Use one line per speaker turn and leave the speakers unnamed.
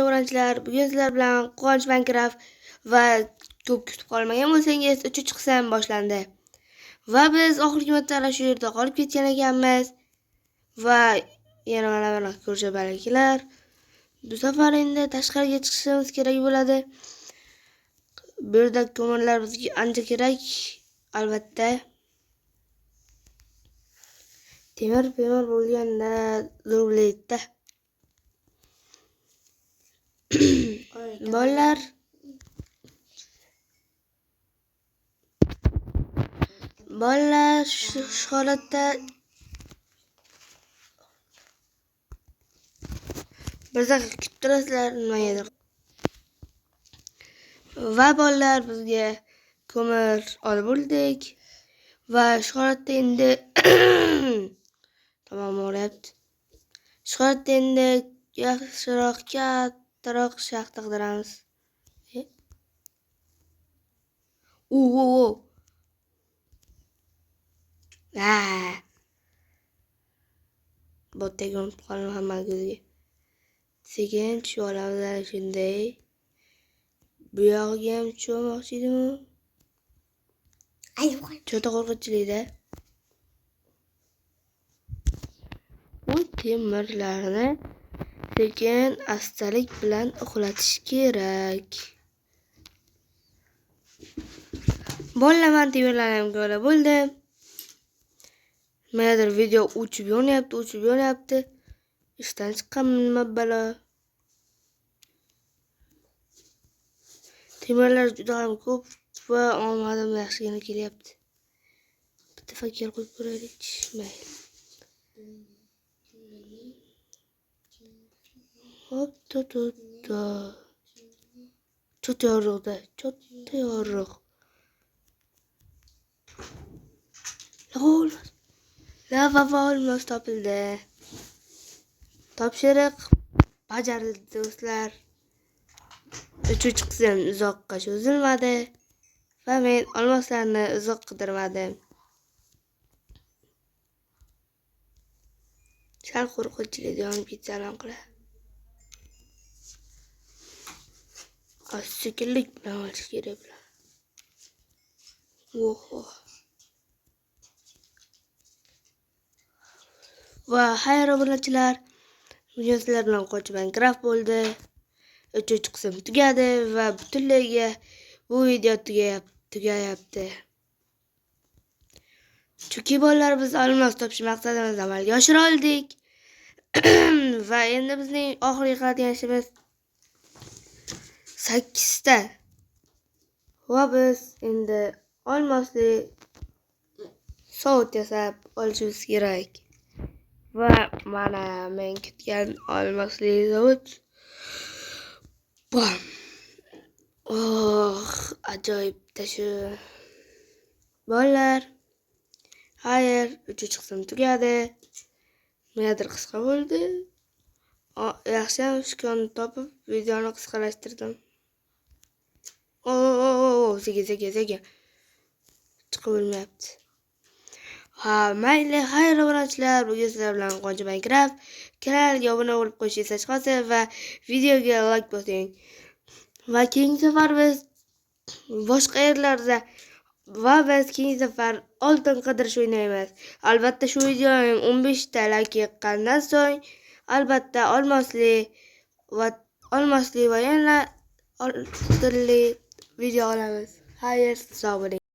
O'g'rilar, bugun sizlar bilan Quvonch Minecraft va ko'p kutib qolmagan bo'lsangiz 3-qism boshlandi. Va biz oxirgi marta shu yerda qolib ketgan ekanmiz. Va yana mana ko'rjabaliklar. Bu safar endi tashqariga chiqishimiz kerak bo'ladi. Bu yerda ko'mirlar bizga ancha kerak, albatta. Temir bo'lganda zo'rlaydi. Bolalar shu holatda bir daqiqa kutib turasizlar, nimadir. Va bolalar bizga ko'mir olib bo'ldik va shu holatda endi tamom o'ryapti. Shu holatda endi yaxshiroq kattaroq shaxta qidiramiz. Botdagi unutib qoldim hamma ko'ziga. Sekin tushib olamiz shunday. Bu yog'iga ham tushmoqchi edim. Cho'ta qo'rqinchlikda. Bu temirlarni sekin astalik bilan uxlatish kerak. Bolaman temirlarni ko'rib bo'ldim. Nimadir video uchib yonyapti. Ishdan chiqqanmi nima balo. Temirlar juda ham ko'p va omadim yaxshigina kelyapti. Bitta fakir qo'yib ko'raylik. Mayli. Hop, Cho'ta yorug'da. Lava va olmos topildi. Topshiriq bajarildi do'stlar. 3-qism uzoqqa cho'zilmadi va men olmoslarni uzoq qidirmadim. Sal qo'rqinchli yonib ketsalam qila. Sekinlik bilan olish kerak bilan. Va xayr obunachilar, bugun sizlar bilan Quvonch Minecraft bo'ldi. 3-qism tugadi va butunlayga bu video tugayapti. Chunki bolalar biz olmos topish maqsadimizni amalga oshira oldik. Va endi bizning oxirgi qiladigan ishimiz 8 ta. Va biz endi olmosli soat yasab olishimiz kerak. Va mana men kutgan olmosli soat. Ajoyib shu. Bolalar, xayr, 3-qism tugadi. Nimadir qisqa bo'ldi. Yaxshiyam shukonni topib videoni qisqalashtirdim. Sekin. Chiqib bo'lmayapti. Mayli, xayr obunachilar, bugun sizlar bilan Quvonch Minecraft. Kanalga obuna bo'lib qo'yishingiz hech qolsa va videoga like bosing. Va keyingi safar biz boshqa yerlarda keyingi safar oltin qidirish o'ynaymiz. Albatta shu videoning 15 ta like yiqqandan so'ng albatta olmosli va yana oltinli video olamiz. Xayr, sog' bo'ling.